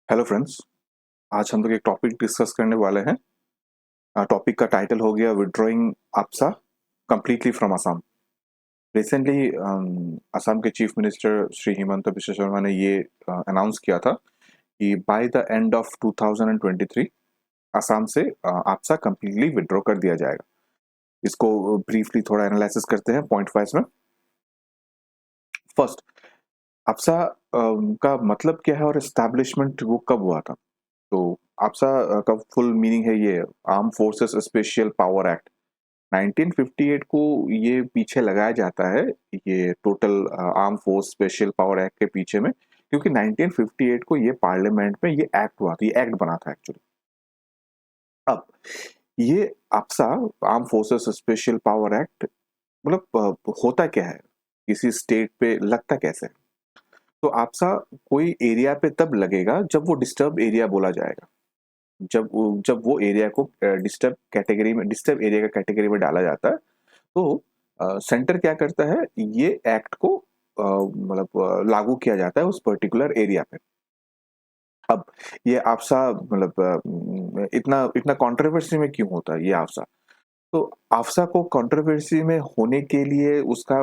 Hello friends. आज हम लोग एक टॉपिक डिस्कस करने वाले हैं। टॉपिक का टाइटल हो गया withdrawing AFSPA completely from Assam. Recently Assam के चीफ मिनिस्टर श्री हिमंत बिश्व शर्मा ने ये अनाउंस किया था कि by the end of 2023 Assam से आपसा कंप्लीटली विड्रॉ कर दिया जाएगा। इसको ब्रीफली थोड़ा एनालिसिस करते हैं पॉइंट वाइज में। फर्स्ट, आपसा का मतलब क्या है और एस्टैब्लिशमेंट वो कब हुआ था? तो आपसा का फुल मीनिंग है ये arm forces special power act 1958 को ये पीछे लगाया जाता है। ये total arm force special power act के पीछे में, क्योंकि 1958 को ये पार्लियामेंट में ये एक्ट हुआ था, ये एक्ट बना था एक्चुअली। अब ये AFSPA arm forces special power act मतलब होता क्या है, किसी स्टेट पे लगता कैसे है? तो आपसा कोई एरिया पे तब लगेगा जब वो डिस्टर्ब एरिया बोला जाएगा। जब वो एरिया को डिस्टर्ब एरिया का कैटेगरी में डाला जाता है, तो सेंटर क्या करता है, ये एक्ट को लागू किया जाता है उस पर्टिकुलर एरिया पे। अब ये आपसा इतना इतना कंट्रोवर्सी में क्यों होता है ये आपसा? तो आफ्सा को कंट्रोवर्सी में होने के लिए उसका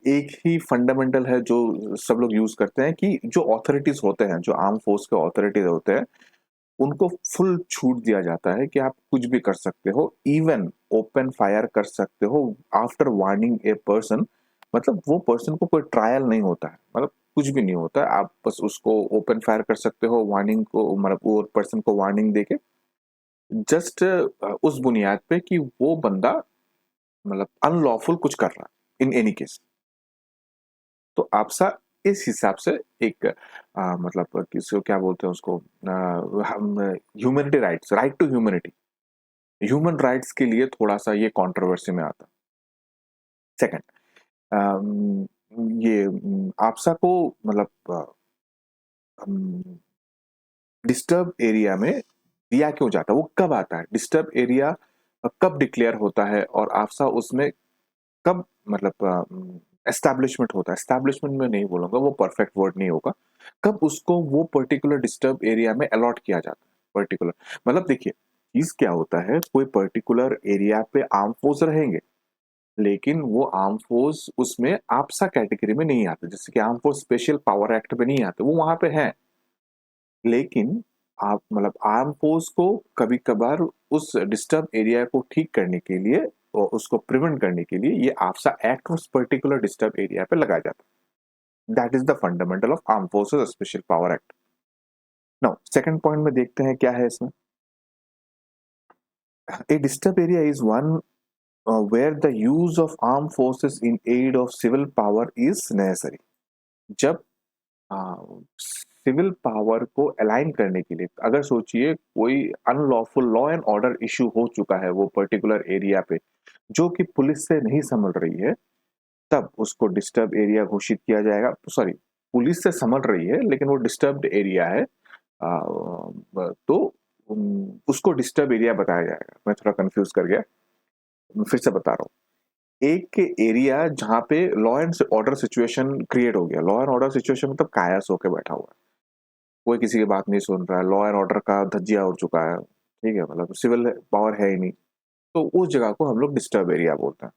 एक ही फंडामेंटल है जो सब लोग यूज करते हैं, कि जो अथॉरिटीज होते हैं, जो आर्म फोर्स के अथॉरिटीज होते हैं, उनको फुल छूट दिया जाता है कि आप कुछ भी कर सकते हो, इवन ओपन फायर कर सकते हो आफ्टर वार्निंग ए पर्सन। मतलब वो पर्सन को कोई ट्रायल नहीं होता है, कुछ भी नहीं होता है, आप बस उसको ओपन फायर कर सकते हो, वार्निंग को वो पर्सन को वार्निंग देके, जस्ट उस बुनियाद पे कि वो बंदा अनलॉफुल कुछ कर रहा है इन एनी केस। तो आपसा इस हिसाब से एक किसी को क्या बोलते हैं उसको, humanity rights, right to humanity, human rights के लिए थोड़ा सा ये कंट्रोवर्सी में आता है। सेकंड, ये आपसा को डिस्टर्ब एरिया में दिया क्यों जाता है, वो कब आता है, डिस्टर्ब एरिया कब डिक्लेयर होता है, और आपसा उसमें कब एस्टैब्लिशमेंट होता है। एस्टैब्लिशमेंट में नहीं बोलूंगा, वो परफेक्ट वर्ड नहीं होगा। कब उसको वो पर्टिकुलर डिस्टर्ब एरिया में अलॉट किया जाता है, पर्टिकुलर देखिए, चीज क्या होता है, कोई पर्टिकुलर एरिया पे आर्म फोर्स रहेंगे, लेकिन वो आर्म फोर्स उसमें आपसा कैटेगरी में नहीं आते, जैसे कि arm force special power act में नहीं आते, वो वहां पे हैं। लेकिन आप आर्म फोर्स को कभी कभार उस डिस्टर्ब एरिया को ठीक करने के लिए और उसको प्रिवेंट करने के लिए ये आपसा एक्ट उस पर्टिकुलर डिस्टर्ब एरिया पे लगाया जाता है। That is the fundamental of arm forces special power act. Now second point में देखते हैं क्या है इसमें। A disturb area is one where the use of armed forces in aid of civil power is necessary। जब civil power को align करने के लिए, अगर सोचिए कोई unlawful law and order issue हो चुका है वो पर्टिकुलर एरिया पे, जो कि पुलिस से नहीं संभल रही है, तब उसको डिस्टर्ब एरिया घोषित किया जाएगा। सॉरी, पुलिस से संभल रही है लेकिन वो डिस्टर्ब्ड एरिया है, तो उसको डिस्टर्ब एरिया बताया जाएगा। मैं थोड़ा कंफ्यूज कर गया, फिर से बता रहा हूँ। एक एरिया जहाँ पे law and order situation create हो गया, लॉ एंड ऑर्डर सिचुएशन मतलब कायस होके बैठा हुआ है, कोई किसी की बात नहीं सुन रहा है, लॉ एंड ऑर्डर का धज्जिया उड़ चुका है, ठीक है, सिविल पावर है ही नहीं, तो उस जगह को हम लोग डिस्टर्ब एरिया बोलते हैं।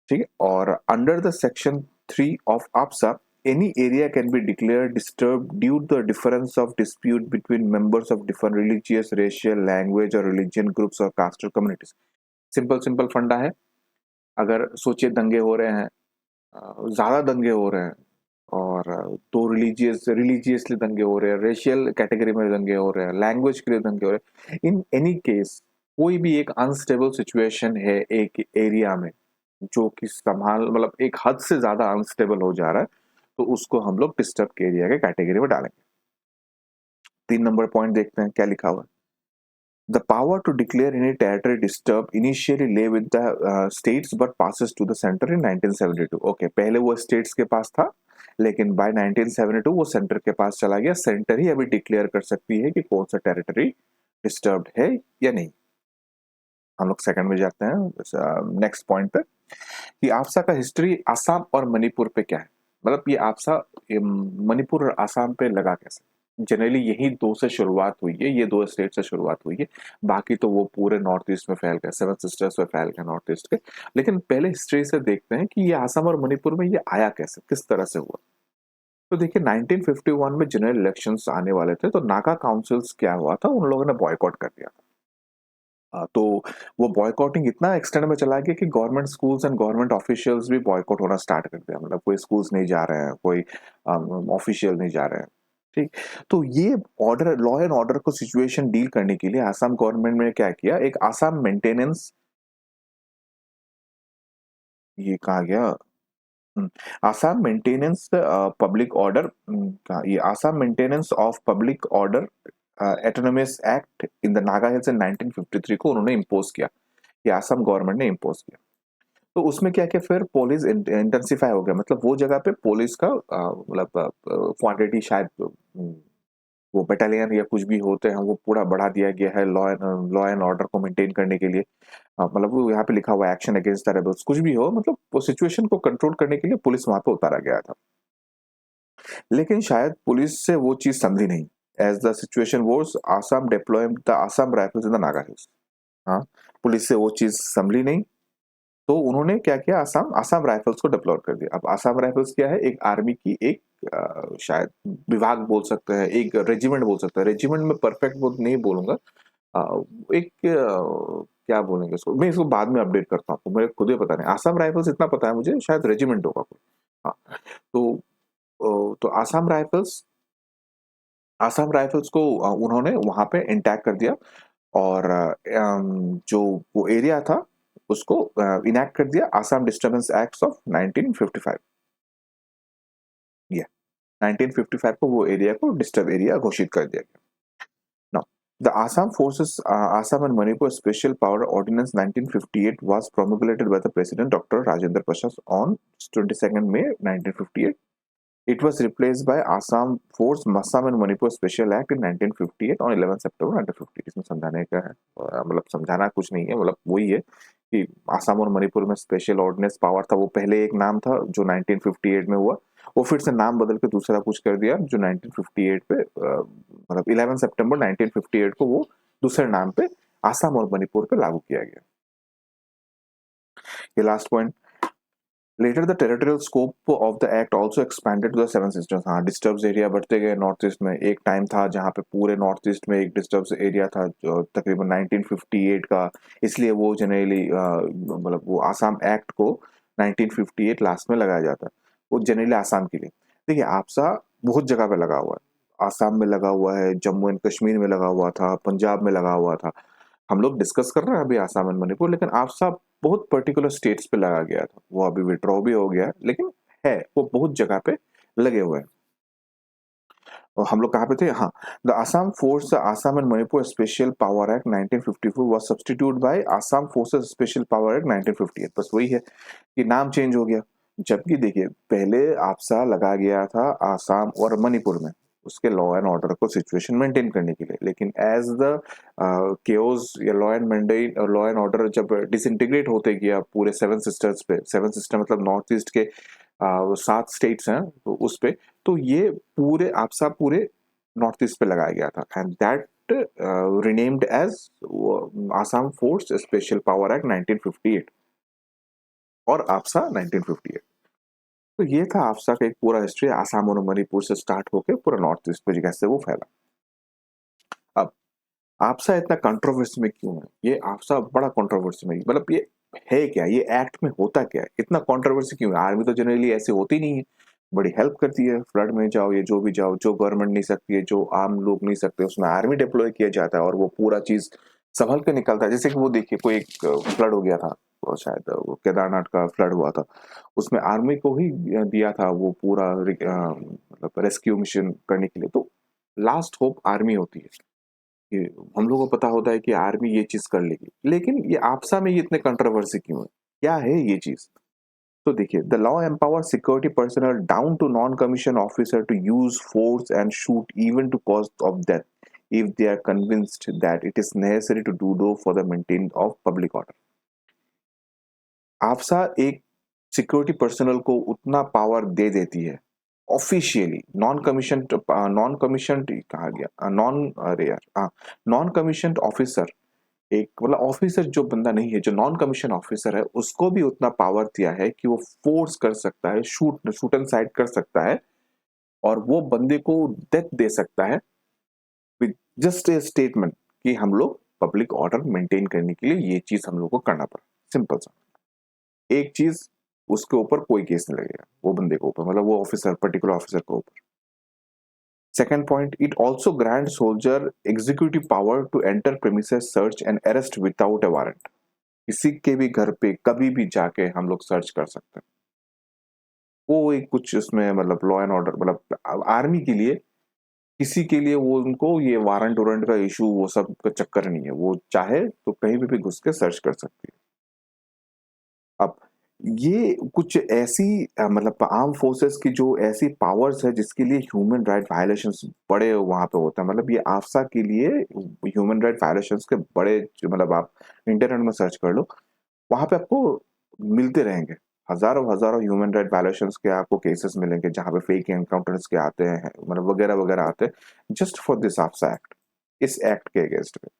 ठीक है, और under the section 3 of APSA, any area can be declared disturbed due to the difference of dispute between members of different religious, racial, language or religion groups or caste or communities। Simple simple फंडा है। अगर सोचिए दंगे हो रहे हैं, ज्यादा दंगे हो रहे हैं, और तो रिलीजियसली दंगे हो रहे हैं, रेशियल कैटेगरी में दंगे हो रहे हैं, लैंग्वेज के लिए दंगे हो रहे हैं, इन एनी केस कोई भी एक अनस्टेबल सिचुएशन है एक एरिया में, जो कि एक हद से ज्यादा अनस्टेबल हो जा रहा है, तो उसको हम लोग डिस्टर्ब एरिया के कैटेगरी में डालेंगे। 3 नंबर पॉइंट देखते हैं क्या लिखा हुआ है। The power to declare any territory disturbed initially lay with the states but passes to the center in 1972। Okay, पहले वो states के पास था, लेकिन by 1972 वो सेंटर के पास चला गया। सेंटर ही अभी डिक्लेयर कर सकती है कि कौन सा टेरिटरी डिस्टर्ब्ड है या नहीं। हम लोग सेकंड में जाते हैं नेक्स्ट पॉइंट पे, कि आपसा का हिस्ट्री आसाम और मणिपुर पे क्या है। ये आपसा मणिपुर और आसाम पे लगा कैसे? जनरली यही दो से शुरुआत हुई है, ये दो स्टेट से शुरुआत हुई है। बाकी तो वो पूरे नॉर्थ ईस्ट में फैल गए, सेवन सिस्टर्स में फैल गए नॉर्थ ईस्ट के। लेकिन पहले हिस्ट्री से देखते हैं कि ये असम और मणिपुर में ये आया कैसे, किस तरह से हुआ। तो देखिए 1951 में जनरल इलेक्शंस आने वाले थे, तो नागा काउंसिल्स क्या हुआ था, उन लोगों ने बॉयकॉट कर दिया था। तो वो बॉयकॉटिंग इतना एक्सटेंड में चला गया कि government schools and government officials भी बॉयकॉट होना स्टार्ट कर दिया। मतलब कोई स्कूल्स नहीं जा रहे हैं, कोई ऑफिशियल नहीं जा रहे हैं। ठीक। तो ये ऑर्डर, लॉ एंड ऑर्डर को सिचुएशन डील करने के लिए आसाम गवर्नमेंट ने क्या किया, एक आसाम मेंटेनेंस, ये कहा गया आसाम मेंटेनेंस पब्लिक ऑर्डर, ये Assam maintenance of public order autonomous act in the Naga hills in 1953 को उन्होंने इम्पोज किया। ये आसाम गवर्नमेंट ने इम्पोज किया। तो उसमें क्या किया, फिर पुलिस इंटेंसिफाई हो गया। मतलब वो जगह पे पुलिस का मतलब क्वांटिटी शायद वो बटालियन या कुछ भी होते हैं वो पूरा बढ़ा दिया गया है लॉ एंड ऑर्डर को मेंटेन करने के लिए। मतलब वो यहाँ पे लिखा हुआ एक्शन अगेंस्ट द रेबल्स, कुछ भी हो, मतलब वो सिचुएशन को कंट्रोल करने के लिए पुलिस वहां पे उतारा गया था। लेकिन शायद पुलिस से वो चीज समझी नहीं। As the situation was, Assam deployed the Assam rifles in the Naga hills. हाँ, पुलिस से वो चीज संभली नहीं। तो उन्होंने क्या किया, आसाम आसाम राइफल्स को डिप्लॉय कर दिया। अब आसाम राइफल्स क्या है, एक आर्मी की एक शायद विभाग बोल सकते हैं, एक रेजिमेंट बोल सकते हैं। रेजिमेंट में परफेक्ट वो नहीं बोलूंगा, एक क्या बोलेंगे इसको, मैं इसको बाद में अपडेट करता हूँ, मुझे खुद ही पता नहीं। आसाम राइफल्स इतना पता है मुझे, शायद रेजिमेंट होगा कोई। हाँ। तो तो आसाम राइफल्स को उन्होंने वहां पे इंटैक्ट कर दिया। और जो वो एरिया था उसको इनैक्ट कर दिया आसाम डिस्टर्बेंस एक्ट ऑफ 1955। ये 1955 को वो एरिया को डिस्टर्ब एरिया घोषित कर दिया गया। Now the Assam forces, Assam and Manipur special power ordinance 1958 was promulgated by the president Dr. Rajendra Prasad on 22nd May 1958. It was replaced by Assam Force Assam and Manipur Special Act in 1958 on 11 September 1950। इसमें समझाने का है, मतलब समझाना कुछ नहीं है, मतलब वही है कि आसाम और मणिपुर में स्पेशल ऑर्डिनेंस पावर था। वो पहले एक नाम था जो 1958 में हुआ, वो फिर से नाम बदल के दूसरा कुछ कर दिया जो 1958 पे मतलब 11 सितंबर 1958 को वो दूसरे नाम पे आसाम और मणिपुर पे लागू किया गया। ये last point. Later, the territorial scope of the act also expanded to the seven sisters। हाँ, डिस्टर्ब्स एरिया बढ़ते गए नॉर्थ ईस्ट में। एक टाइम था जहाँ पे पूरे नॉर्थ ईस्ट में एक डिस्टर्ब्स एरिया था जो तकरीबन 1958 का, इसलिए वो जनरली मतलब वो आसाम एक्ट को 1958 लास्ट में लगाया जाता है, वो जनरली आसाम के लिए। देखिए आपसा बहुत जगह पे लगा हुआ है, आसाम में लगा हुआ है, जम्मू एंड कश्मीर में लगा हुआ था, पंजाब में लगा हुआ था। हम लोग डिस्कस कर रहे हैं अभी आसाम एंड मणिपुर, लेकिन आपसा बहुत पर्टिकुलर स्टेट्स पे लगा गया था, वो अभी विड्रॉ भी हो गया है, लेकिन है वो बहुत जगह पे लगे हुए हैं। और हम लोग कहाँ पे थे, हाँ, the Assam force Assam and Manipur special power act 1954 was substitute by Assam forces special power act 1958। बस वही है कि नाम चेंज हो गया। जबकि देखिए पहले आपसा लगा गया था आसाम और मणिपुर में, उसके लॉ एंड ऑर्डर को सिचुएशन मेंटेन करने के लिए। लेकिन एज द केओस या लॉ एंड ऑर्डर जब डिसइंटीग्रेट होते गया पूरे सेवन सिस्टर्स पे, सेवन सिस्टर मतलब नॉर्थ ईस्ट के 7 स्टेट्स हैं, तो उस पे तो ये पूरे आपसा पूरे नॉर्थ ईस्ट पे लगाया गया था। And that renamed as Assam force special power act 1958 और आपसा 1958। तो ये था आपसा का एक पूरा हिस्ट्री, आसाम और मणिपुर से स्टार्ट होकर पूरा नॉर्थ ईस्ट पे कैसे वो फैला। अब आपसा इतना कंट्रोवर्सी में क्यों है, ये आपसा बड़ा कंट्रोवर्सी में, मतलब ये है क्या, ये एक्ट में होता क्या है, इतना कंट्रोवर्सी क्यों है। आर्मी तो जनरली ऐसी होती नहीं है, बड़ी हेल्प करती है, फ्लड में जाओ ये जो भी जाओ, जो गवर्नमेंट नहीं सकती है, जो आम लोग नहीं सकते, उसमें आर्मी डिप्लॉय किया जाता है और वो पूरा चीज संभल के निकलता है। जैसे कि वो देखिए कोई एक फ्लड हो गया था, वो शायद वो केदारनाथ का फ्लड हुआ था, उसमें आर्मी को ही दिया था वो पूरा मतलब रेस्क्यू मिशन करने के लिए। तो लास्ट होप आर्मी होती है कि हम लोगों को पता होता है कि आर्मी ये चीज कर लेगी। लेकिन ये आपसा में ये इतने कंट्रोवर्सी क्यों है, क्या है ये चीज। तो देखिए the law empower security personnel down to non commission officer to use force and shoot even to cause of death if they are convinced that it is necessary to do though for the maintain of public order. AFSPA एक security personal को उतना power दे देती है officially non commissioned कहा गया, non commissioned officer, एक मतलब officer जो बंदा नहीं है, जो नॉन कमीशन ऑफिसर है, उसको भी उतना पावर दिया है कि वो फोर्स कर सकता है, शूट एंड साइड कर सकता है, और वो बंदे को डेथ दे सकता है विद जस्ट ए स्टेटमेंट कि हम लोग पब्लिक ऑर्डर मेंटेन करने के लिए ये चीज हम लोग को करना पड़ा। सिंपल सा एक चीज, उसके ऊपर कोई केस नहीं लगेगा वो बंदे के ऊपर, मतलब वो ऑफिसर, पर्टिकुलर ऑफिसर के ऊपर। Second point, it also grant soldier executive power to enter premises, search and arrest without a warrant. किसी के भी घर पे कभी भी जाके हम लोग सर्च कर सकते हैं। वो एक कुछ उसमें मतलब लॉ एंड ऑर्डर, मतलब आर्मी के लिए, किसी के लिए वो उनको ये वारंट वारंट का इशू वो सब का चक्कर नहीं है, वो चाहे तो कहीं पे भी घुस के सर्च कर सकती है। अब ये कुछ ऐसी मतलब आर्म फोर्सेस की जो ऐसी पावर्स है जिसके लिए ह्यूमन राइट वायलेशंस बड़े वहां पे होते हैं, मतलब ये आफसा के लिए ह्यूमन राइट वायलेशंस के बड़े मतलब आप इंटरनेट में सर्च कर लो, वहां पे आपको मिलते रहेंगे, हजारों हजारों ह्यूमन राइट वायलेशंस के आपको केसेस मिलेंगे जहां पे फेक एनकाउंटर्स के आते हैं, मतलब वगैरह वगैरह आते हैं जस्ट फॉर दिस आफ्सा एक्ट, इस एक्ट के अगेंस्ट में।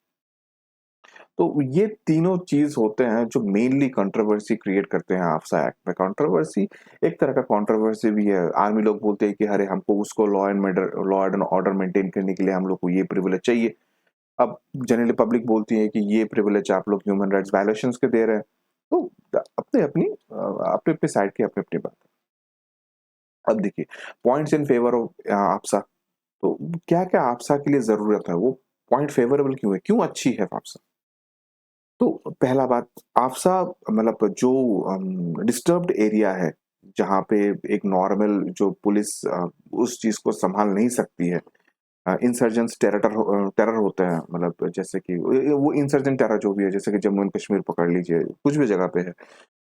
तो ये तीनों चीज होते हैं जो मेनली कंट्रोवर्सी क्रिएट करते हैं आफ्सा एक्ट में। कंट्रोवर्सी एक तरह का कंट्रोवर्सी भी है, आर्मी लोग बोलते हैं कि अरे हमको उसको लॉ एंड ऑर्डर मेंटेन करने के लिए हम लोग को ये प्रिविलेज चाहिए। अब जनरली पब्लिक बोलती है कि ये प्रिविलेज आप लोग ह्यूमन राइट्स वायलेशंस के दे रहे हैं। तो अपने अपनी अपने अपने साइड की अपनी अपनी बात है। अब देखिए पॉइंट्स इन फेवर ऑफ आपसा, तो क्या क्या आपसा के लिए जरूरत है, वो पॉइंट फेवरेबल क्यों है, क्यों अच्छी है आपसा। तो पहला बात, आपसा मतलब जो डिस्टर्ब्ड एरिया है, जहाँ पे एक नॉर्मल जो पुलिस उस चीज को संभाल नहीं सकती है, इंसर्जेंट्स टेरर होते हैं, मतलब जैसे कि वो इंसर्जेंट टेरर जो भी है, जैसे कि जम्मू एंड कश्मीर पकड़ लीजिए, कुछ भी जगह पे है,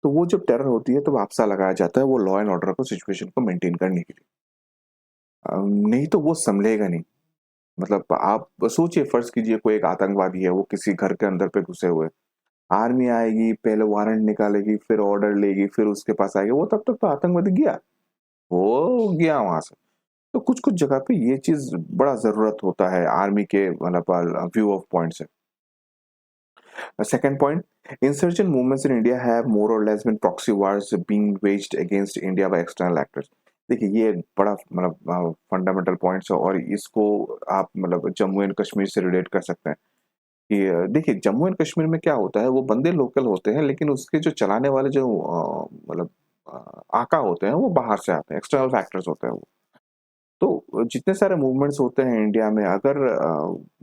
तो वो जब टेरर होती है तो आपसा लगाया जाता है वो लॉ एंड ऑर्डर को, सिचुएशन को मेंटेन करने के लिए। नहीं तो वो संभलेगा नहीं। मतलब आप सोचिए, फर्ज कीजिए कोई एक आतंकवादी है, वो किसी घर के अंदर पे घुसे हुए, आर्मी आएगी, पहले वारंट निकालेगी, फिर ऑर्डर लेगी, फिर उसके पास आएगी, वो तब तक तो आतंकवादी गया, वो गया वहां से। तो कुछ कुछ जगह पे ये चीज बड़ा जरूरत होता है आर्मी के मतलब व्यू ऑफ पॉइंट से। Second point, insurgent movements in India have more और less been proxy wars being waged against India by external actors. देखिए ये एक बड़ा मतलब फंडामेंटल पॉइंट्स है, और इसको आप मतलब जम्मू एंड कश्मीर से रिलेट कर सकते हैं कि देखिए जम्मू एंड कश्मीर में क्या होता है, वो बंदे लोकल होते हैं, लेकिन उसके जो चलाने वाले जो मतलब आका होते हैं वो बाहर से आते हैं, एक्सटर्नल फैक्टर्स होते हैं वो। तो जितने सारे मूवमेंट्स होते हैं इंडिया में, अगर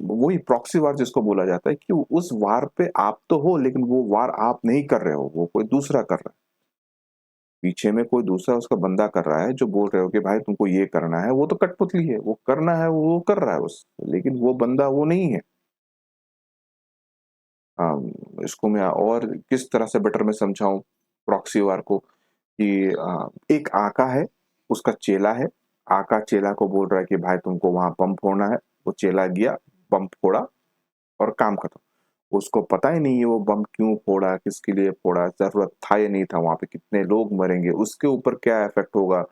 वही प्रॉक्सी वार जिसको बोला जाता है कि उस वार पे आप तो हो, लेकिन वो वार आप नहीं कर रहे हो, वो कोई दूसरा कर रहा है, पीछे में कोई दूसरा उसका बंदा कर रहा है, जो बोल रहे हो कि भाई तुमको ये करना है, वो तो कठपुतली है, वो करना है वो कर रहा है बस, लेकिन वो बंदा वो नहीं है। इसको मैं और किस तरह से बेटर में समझाऊं प्रॉक्सी वार को, कि एक आका है, उसका चेला है, आका चेला को बोल रहा है कि भाई तुमको वहां बम फोड़ना है, वो चेला गया, बम फोड़ा, और काम खत्म। उसको पता ही नहीं है वो बम क्यों फोड़ा, किसके लिए फोड़ा, जरूरत था या नहीं था, वहां पे कितने लोग मरेंगे, उसके ऊपर क्या इफेक्ट होगा,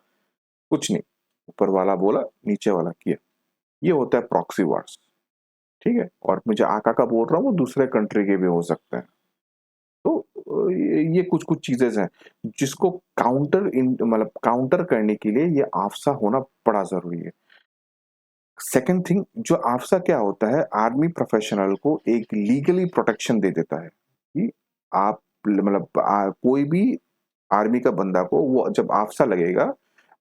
कुछ नहीं, ऊपर वाला बोला, नीचे वाला किया। ये होता है प्रॉक्सी वार्स। ठीक है, और मुझे आका का बोल रहा हूँ, वो दूसरे कंट्री के भी हो सकते हैं। तो ये कुछ कुछ चीजें हैं जिसको मतलब काउंटर करने के लिए ये आफ्सा होना बड़ा जरूरी है। सेकंड थिंग, जो आफ्सा क्या होता है, आर्मी प्रोफेशनल को एक लीगली प्रोटेक्शन दे देता है कि आप मतलब कोई भी आर्मी का बंदा को वो जब आफ्सा लगेगा,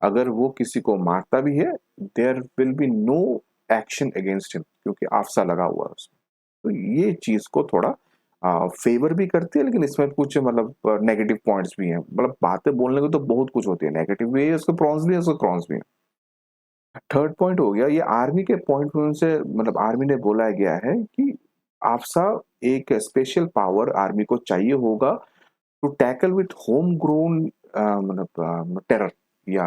अगर वो किसी को मारता भी है, there will be no action against him, क्योंकि आफ्सा लगा हुआ है उसमें। तो ये चीज को थोड़ा फेवर भी करती है, लेकिन इसमें कुछ मतलब नेगेटिव पॉइंट्स भी हैं, मतलब बातें बोलने को तो बहुत कुछ होती है, नेगेटिव भी है, उसके प्रॉन्स भी है, उसके क्रॉन्स भी है। थर्ड पॉइंट हो गया, ये आर्मी के पॉइंट में से मतलब आर्मी ने बोला गया है कि आपसा एक स्पेशल पावर आर्मी को चाहिए होगा to tackle with home grown मतलब टेरर या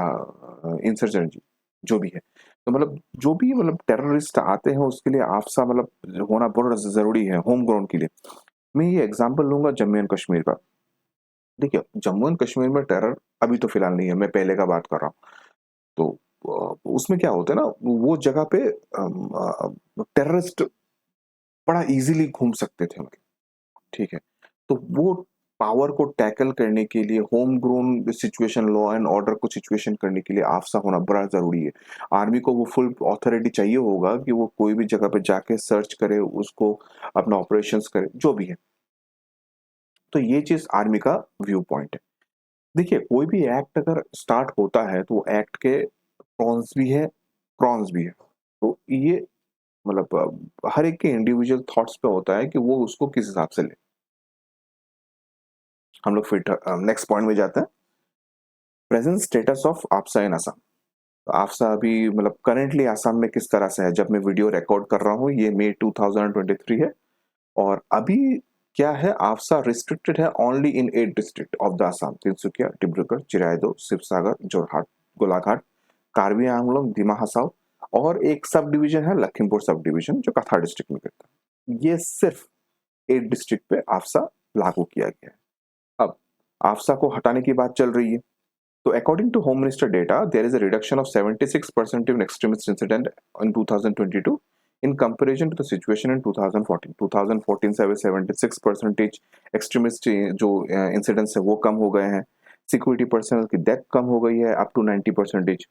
इंसर्जेंसी, जो भी है। तो मतलब जो भी मतलब टेररिस्ट आते हैं उसके लिए आफ्सा मतलब होना बहुत जरूरी है होम ग्रोन के लिए। मैं ये एग्जांपल लूंगा जम्मू एंड कश्मीर का। देखिए जम्मू एंड कश्मीर में टेरर अभी तो फिलहाल नहीं है, मैं पहले का बात कर रहा हूँ। तो उसमें क्या होता है ना, वो जगह पे टेररिस्ट बड़ा इजीली घूम सकते थे उनके, ठीक है। तो वो पावर को टैकल करने के लिए, home grown situation, law and order को सिचुएशन करने के लिए आफ्सा होना बड़ा जरूरी है। आर्मी को वो फुल अथॉरिटी चाहिए होगा कि वो कोई भी जगह पे जाके सर्च करे, उसको अपना ऑपरेशंस करे, जो भी है। तो ये चीज आर्मी का व्यू पॉइंट है। देखिए, कोई भी एक्ट अगर स्टार्ट होता है तो वो एक्ट के प्रॉन्स भी है, प्रॉन्स भी है। तो ये मतलब हर एक के इंडिविजुअल थॉट्स पे होता है कि वो उसको किस हिसाब से ले। हम लोग फिर नेक्स्ट पॉइंट में जाते हैं, प्रेजेंट स्टेटस ऑफ आफ्सा इन असम। तो आफ्सा अभी मतलब करेंटली असम में किस तरह से है, जब मैं वीडियो रिकॉर्ड कर रहा हूँ ये मई 2023 है। और अभी क्या है, आफ्सा रिस्ट्रिक्टेड है only in 8 district of the Assam, Tinsukia, Dibrugarh, Charaideo, Sivasagar, Jorhat, Golaghat, Karbi Anglong, Dima Hasao, और एक सब डिवीजन है लखीमपुर सब डिवीजन जो कथा डिस्ट्रिक्ट में करता है। ये सिर्फ 8 डिस्ट्रिक्ट पे आफ्सा लागू किया गया है। अब आफ्सा को हटाने की बात चल रही है। तो according to Home Minister data, there is a reduction of 76% in extremist incident in 2022 in comparison to the situation in 2014. 2014 से अभी 76% एक्सट्रीमिस्ट जो इंसिडेंट्स है वो कम हो गए हैं। सिक्योरिटी पर्सनल की डेथ कम हो गई है अप टू 90%।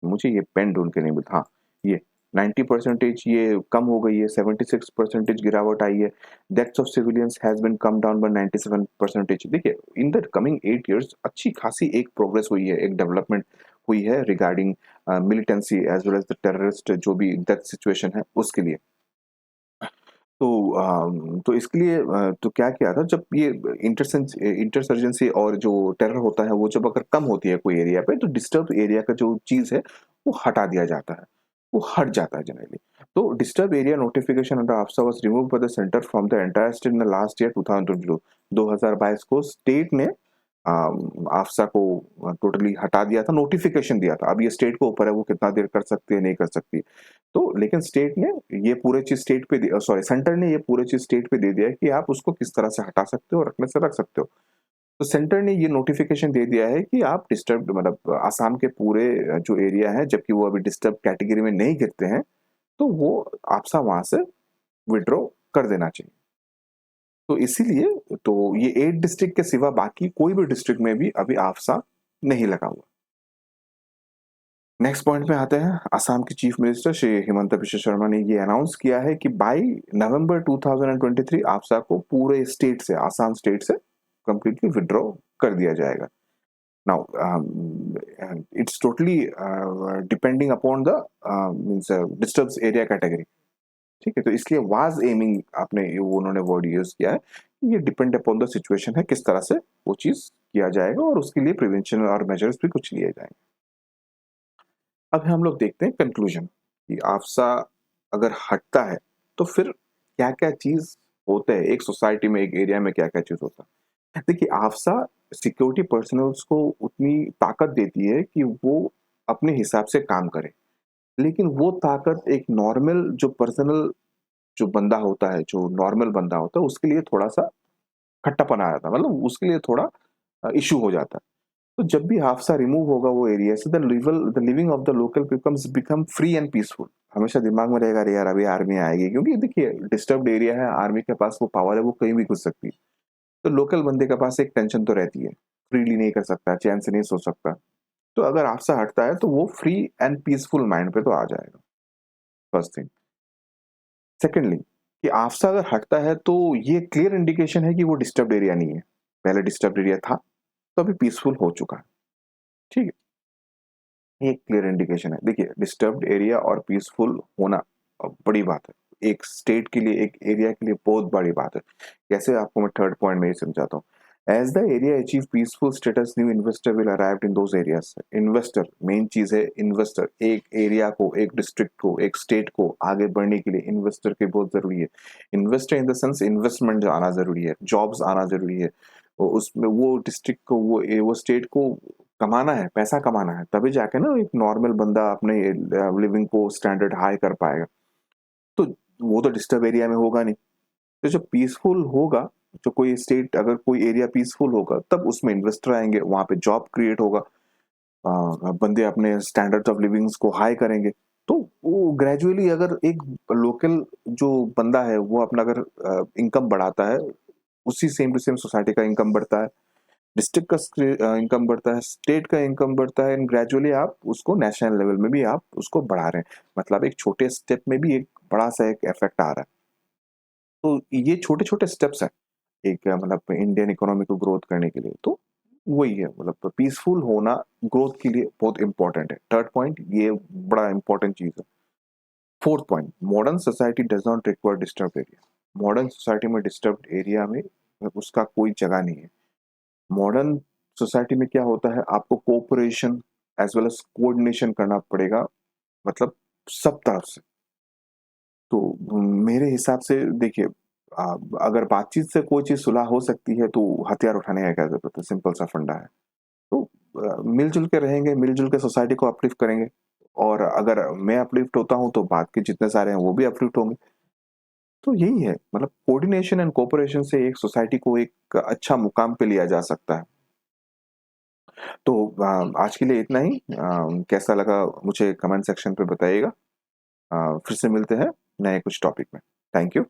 मुझे ये पेन ढूंढ के नहीं मिलता, हाँ ये 90% ये कम हो गई है, 76% गिरावट आई है। Deaths of civilians has been come down by 97%। देखिए, इन द कमिंग 8 years अच्छी खासी एक प्रोग्रेस हुई है, एक डेवलपमेंट हुई है regarding militancy as well as the terrorist जो भी डेथ सिचुएशन है उसके लिए। तो इसके लिए तो क्या किया था, जब ये इंटरसर्जेंसी और जो टेरर होता है वो जब अगर कम होती है कोई एरिया पे, तो डिस्टर्ब एरिया का जो चीज है वो हटा दिया जाता है, वो हट जाता है जनरली। तो disturb area notification under AFSPA was remove by the centre from the entire state in the last year 2022। 2022 को स्टेट ने आफ्सा को टोटली हटा दिया था, नोटिफिकेशन दिया था। अब ये स्टेट को ऊपर है वो कितना देर कर सकती है नहीं कर सकती। तो लेकिन स्टेट ने ये पूरे चीज स्टेट पे, सॉरी सेंटर ने ये पूरे चीज स्टेट पे दे दिया है कि आप उसको किस तरह से हटा सकते हो और रखने से रख सकते हो। तो सेंटर ने ये नोटिफिकेशन दे दिया है कि आप डिस्टर्ब मतलब आसाम के पूरे जो एरिया है, जबकि वो अभी डिस्टर्ब कैटेगरी में नहीं गिरते हैं, तो वो आपसा वहां से विड्रॉ कर देना चाहिए। तो इसीलिए तो ये 8 डिस्ट्रिक्ट के सिवा बाकी कोई भी डिस्ट्रिक्ट में भी अभी आफ्सा नहीं लगा हुआ। नेक्स्ट पॉइंट में आते हैं, असम के चीफ मिनिस्टर श्री हिमंता बिश्व शर्मा ने ये अनाउंस किया है कि बाय नवंबर 2023 आफ्सा को पूरे स्टेट से, आसाम स्टेट से कंप्लीटली विड्रॉ कर दिया जाएगा। Now it's totally depending upon the means disturbs area category, ठीक है। तो इसलिए वाज एमिंग आपने उन्होंने वर्ड यूज किया है, ये डिपेंड अपॉन द सिचुएशन है किस तरह से वो चीज किया जाएगा और उसके लिए प्रिवेंशन और मेजर्स भी कुछ लिए जाएंगे। अब हम लोग देखते हैं कंक्लूजन कि आफ्सा अगर हटता है तो फिर क्या क्या चीज होते हैं एक सोसाइटी में, एक एरिया में क्या क्या चीज होता है। देखिए, आफ्सा सिक्योरिटी पर्सनल्स को उतनी ताकत देती है कि वो अपने हिसाब से काम करे, लेकिन वो ताकत एक नॉर्मल जो पर्सनल जो बंदा होता है, जो नॉर्मल बंदा होता है, उसके लिए थोड़ा सा खट्टापन आ जाता है, मतलब उसके लिए थोड़ा इशू हो जाता है। तो जब भी हादसा रिमूव होगा वो एरिया से, the living of the local become free and peaceful. हमेशा दिमाग में रहेगा, अरे यार अभी आर्मी आएगी, क्योंकि देखिए डिस्टर्ब्ड एरिया है, आर्मी के पास वो पावर है, वो कहीं भी घुस सकती है। तो लोकल बंदे के पास एक टेंशन तो रहती है, फ्रीली नहीं कर सकता, चैन से नहीं सोच सकता। तो अगर हादसा हटता है तो वो फ्री एंड पीसफुल माइंड पे तो आ जाएगा, फर्स्ट थिंग। सेकेंडली, कि हादसा अगर हटता है तो ये क्लियर इंडिकेशन है कि वो डिस्टर्ब्ड एरिया नहीं है। पहले डिस्टर्ब्ड एरिया था तो अभी पीसफुल हो चुका है, ठीक है। ये क्लियर इंडिकेशन है। देखिए, डिस्टर्ब्ड एरिया और पीसफुल होना बड़ी बात है, एक स्टेट के लिए, एक एरिया के लिए बहुत बड़ी बात है। कैसे, आपको मैं थर्ड पॉइंट में ही समझाता हूँ। As the area achieve peaceful status, new investor will arrive in those areas. Investor, main चीज है इन्वेस्टर। एक एरिया को, एक डिस्ट्रिक्ट को, एक स्टेट को आगे बढ़ने के लिए इन्वेस्टर की बहुत जरूरी है। Investor in the sense investment आना जरूरी है, जॉब्स आना जरूरी है। उसमें वो डिस्ट्रिक्ट को, वो स्टेट को कमाना है, पैसा कमाना है, तभी जाके ना एक नॉर्मल बंदा अपने लिविंग को स्टैंडर्ड हाई कर पाएगा। तो वो तो डिस्टर्ब एरिया में होगा नहीं। तो जो पीसफुल होगा, जो कोई स्टेट, अगर कोई एरिया पीसफुल होगा, तब उसमें इन्वेस्टर आएंगे, वहां पे जॉब क्रिएट होगा। बंदे अपने स्टैंडर्ड ऑफ लिविंग्स को हाई करेंगे, तो वो ग्रेजुअली अगर एक लोकल जो बंदा है वो अपना अगर इनकम बढ़ाता है, उसी सेम टू सेम सोसाइटी का इनकम बढ़ता है, डिस्ट्रिक्ट का इनकम बढ़ता है, स्टेट का इनकम बढ़ता है, एंड ग्रेजुअली आप उसको नेशनल लेवल में भी आप उसको बढ़ा रहे हैं। मतलब एक छोटे स्टेप में भी एक बड़ा सा एक इफेक्ट आ रहा है। तो ये छोटे छोटे स्टेप्स हैं एक मतलब इंडियन इकोनॉमी को ग्रोथ करने के लिए। तो वही है, मतलब पीसफुल होना ग्रोथ के लिए बहुत इंपॉर्टेंट है। थर्ड पॉइंट ये बड़ा इंपॉर्टेंट चीज है। Fourth point, modern society does not require disturb area. Modern society में डिस्टर्ब एरिया में उसका कोई जगह नहीं है। मॉडर्न सोसाइटी में क्या होता है, आपको cooperation as well as coordination करना पड़ेगा, मतलब सब तरफ से। तो मेरे हिसाब से देखिए, अगर बातचीत से कोई चीज सुलह हो सकती है तो हथियार उठाने का क्या जरूरत है, सिंपल सा फंडा है। तो मिलजुल के रहेंगे, मिलजुल के सोसाइटी को अपलिफ्ट करेंगे, और अगर मैं अपलिफ्ट होता हूँ तो बात के जितने सारे हैं वो भी अपलिफ्ट होंगे। तो यही है, मतलब कोऑर्डिनेशन एंड कोऑपरेशन से एक सोसाइटी को एक अच्छा मुकाम पे लिया जा सकता है। तो आज के लिए इतना ही। कैसा लगा मुझे कमेंट सेक्शन पे बताइएगा। फिर से मिलते हैं नए कुछ टॉपिक में। Thank you.